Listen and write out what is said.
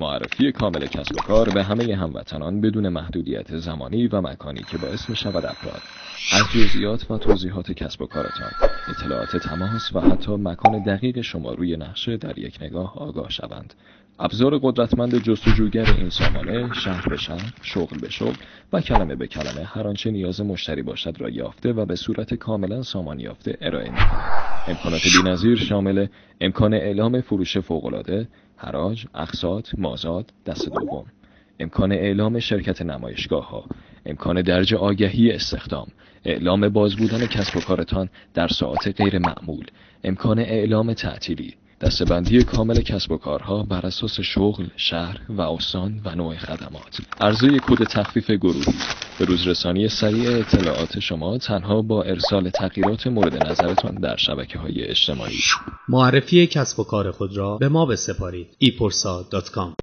معرفی کامل کسب و کار به همه هموطنان بدون محدودیت زمانی و مکانی که باعث می‌شود افراد از جزئیات و توضیحات کسب و کارتان، اطلاعات تماس و حتی مکان دقیق شما روی نقشه در یک نگاه آگاه شوند. ابزار قدرتمند جستجوگر این سامانه شهر به شهر، شغل به شغل و کلمه به کلمه هر آنچه نیاز مشتری باشد را یافته و به صورت کاملا سامان یافته ارائه می‌کند. امکانات بی‌نظیر شامل امکان اعلام فروش فوق‌العاده، حراج، اقساط، مازاد، دست دوم، امکان اعلام شرکت نمایشگاه‌ها، امکان درج آگهی استخدام، اعلام باز بودن کسب و کارتان در ساعات غیر معمول، امکان اعلام تعطیلی، دسته‌بندی کامل کسب و کارها بر اساس شغل، شهر و استان و نوع خدمات، عرضه کد تخفیف گروهی، به روزرسانی سریع اطلاعات شما تنها با ارسال تغییرات مورد نظرتان در شبکه‌های اجتماعی. معرفی کسب و کار خود را به ما بسپارید. epursa.com